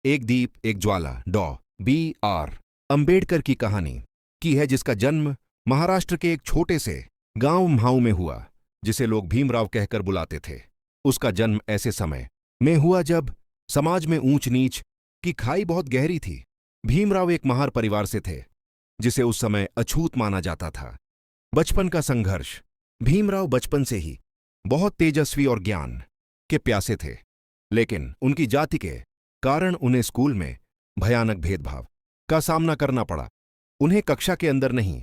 एक दीप एक ज्वाला डॉ बी आर अंबेडकर की कहानी की है, जिसका जन्म महाराष्ट्र के एक छोटे से गांव म्हाऊ में हुआ, जिसे लोग भीमराव कहकर बुलाते थे। उसका जन्म ऐसे समय में हुआ जब समाज में ऊंच नीच की खाई बहुत गहरी थी। भीमराव एक महार परिवार से थे, जिसे उस समय अछूत माना जाता था। बचपन का संघर्ष। भीमराव बचपन से ही बहुत तेजस्वी और ज्ञान के प्यासे थे, लेकिन उनकी जाति के कारण उन्हें स्कूल में भयानक भेदभाव का सामना करना पड़ा। उन्हें कक्षा के अंदर नहीं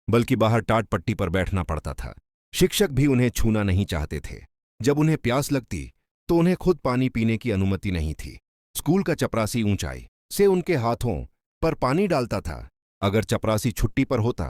बल्कि बाहर टाट पट्टी पर बैठना पड़ता था। शिक्षक भी उन्हें छूना नहीं चाहते थे। जब उन्हें प्यास लगती तो उन्हें खुद पानी पीने की अनुमति नहीं थी। स्कूल का चपरासी ऊंचाई से उनके हाथों पर पानी डालता था। अगर चपरासी छुट्टी पर होता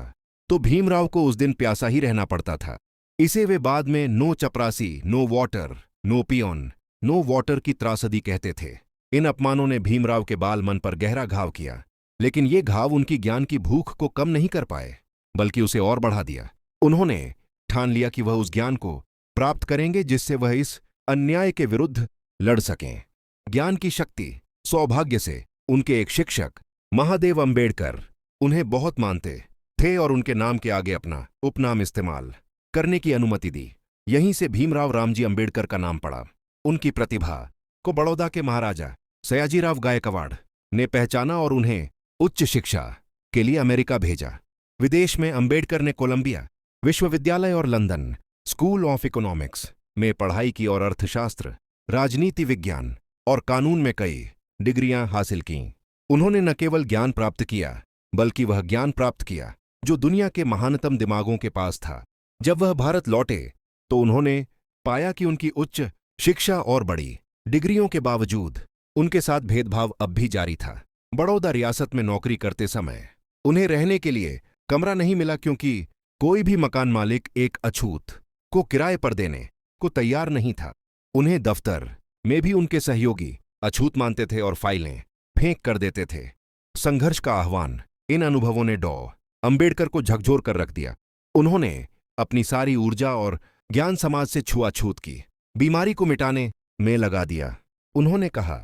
तो भीमराव को उस दिन प्यासा ही रहना पड़ता था। इसे वे बाद में नो चपरासी no water no peon no water की त्रासदी कहते थे। इन अपमानों ने भीमराव के बाल मन पर गहरा घाव किया, लेकिन ये घाव उनकी ज्ञान की भूख को कम नहीं कर पाए, बल्कि उसे और बढ़ा दिया। उन्होंने ठान लिया कि वह उस ज्ञान को प्राप्त करेंगे जिससे वह इस अन्याय के विरुद्ध लड़ सकें। ज्ञान की शक्ति। सौभाग्य से उनके एक शिक्षक महादेव अंबेडकर उन्हें बहुत मानते थे और उनके नाम के आगे अपना उपनाम इस्तेमाल करने की अनुमति दी। यहीं से भीमराव रामजी अंबेडकर का नाम पड़ा। उनकी प्रतिभा को बड़ौदा के महाराजा सयाजीराव गायकवाड़ ने पहचाना और उन्हें उच्च शिक्षा के लिए अमेरिका भेजा। विदेश में अंबेडकर ने कोलंबिया विश्वविद्यालय और लंदन स्कूल ऑफ इकोनॉमिक्स में पढ़ाई की और अर्थशास्त्र, राजनीति विज्ञान और कानून में कई डिग्रियां हासिल कीं। उन्होंने न केवल ज्ञान प्राप्त किया, बल्कि वह ज्ञान प्राप्त किया जो दुनिया के महानतम दिमागों के पास था। जब वह भारत लौटे तो उन्होंने पाया कि उनकी उच्च शिक्षा और बड़ी डिग्रियों के बावजूद उनके साथ भेदभाव अब भी जारी था। बड़ौदा रियासत में नौकरी करते समय उन्हें रहने के लिए कमरा नहीं मिला, क्योंकि कोई भी मकान मालिक एक अछूत को किराए पर देने को तैयार नहीं था। उन्हें दफ्तर में भी उनके सहयोगी अछूत मानते थे और फाइलें फेंक कर देते थे। संघर्ष का आह्वान। इन अनुभवों ने डॉ अंबेडकर को झकझोर कर रख दिया। उन्होंने अपनी सारी ऊर्जा और ज्ञान समाज से छुआछूत की बीमारी को मिटाने में लगा दिया। उन्होंने कहा,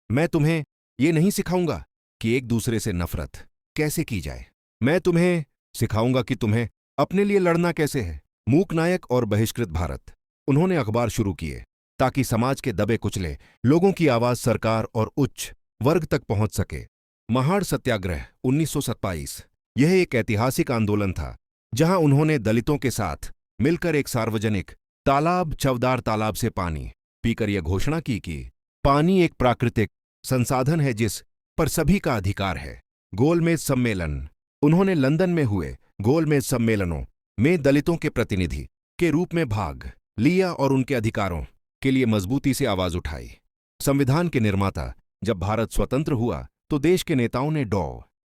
मैं तुम्हें ये नहीं सिखाऊंगा कि एक दूसरे से नफरत कैसे की जाए। मैं तुम्हें सिखाऊंगा कि तुम्हें अपने लिए लड़ना कैसे है। मूक नायक और बहिष्कृत भारत। उन्होंने अखबार शुरू किए ताकि समाज के दबे कुचले लोगों की आवाज सरकार और उच्च वर्ग तक पहुंच सके। महाड़ सत्याग्रह 1927। यह एक ऐतिहासिक आंदोलन था जहां उन्होंने दलितों के साथ मिलकर एक सार्वजनिक तालाब चवदार तालाब से पानी पीकर यह घोषणा की कि पानी एक प्राकृतिक संसाधन है जिस पर सभी का अधिकार है। गोलमेज सम्मेलन। उन्होंने लंदन में हुए गोलमेज सम्मेलनों में दलितों के प्रतिनिधि के रूप में भाग लिया और उनके अधिकारों के लिए मजबूती से आवाज उठाई। संविधान के निर्माता। जब भारत स्वतंत्र हुआ तो देश के नेताओं ने डॉ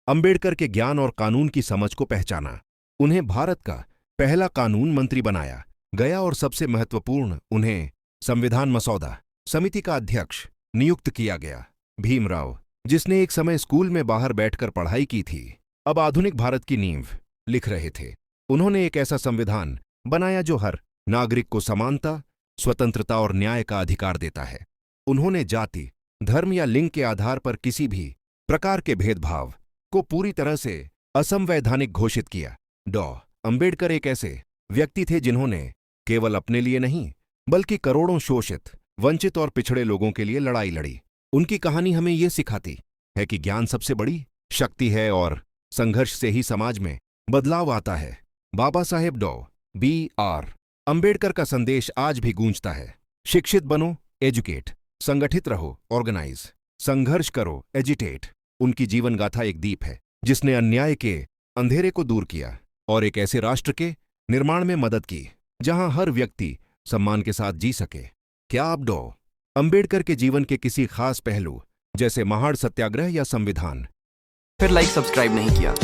अंबेडकर के ज्ञान और कानून की समझ को पहचाना। उन्हें भारत का पहला कानून मंत्री बनाया गया और सबसे महत्वपूर्ण, उन्हें संविधान मसौदा समिति का अध्यक्ष नियुक्त किया गया। भीमराव, जिसने एक समय स्कूल में बाहर बैठकर पढ़ाई की थी, अब आधुनिक भारत की नींव लिख रहे थे। उन्होंने एक ऐसा संविधान बनाया जो हर नागरिक को समानता, स्वतंत्रता और न्याय का अधिकार देता है। उन्होंने जाति, धर्म या लिंग के आधार पर किसी भी प्रकार के भेदभाव को पूरी तरह से असंवैधानिक घोषित किया। डॉ अंबेडकर एक ऐसे व्यक्ति थे जिन्होंने केवल अपने लिए नहीं बल्कि करोड़ों शोषित, वंचित और पिछड़े लोगों के लिए लड़ाई लड़ी। उनकी कहानी हमें ये सिखाती है कि ज्ञान सबसे बड़ी शक्ति है और संघर्ष से ही समाज में बदलाव आता है। बाबा साहेब डॉ बी आर अंबेडकर का संदेश आज भी गूंजता है। शिक्षित बनो, एजुकेट। संगठित रहो, ऑर्गेनाइज। संघर्ष करो, एजिटेट। उनकी जीवन गाथा एक दीप है जिसने अन्याय के अंधेरे को दूर किया और एक ऐसे राष्ट्र के निर्माण में मदद की जहां हर व्यक्ति सम्मान के साथ जी सके। क्या आप डॉ अंबेडकर के जीवन के किसी खास पहलू, जैसे महाड़ सत्याग्रह या संविधान, फिर लाइक सब्सक्राइब नहीं किया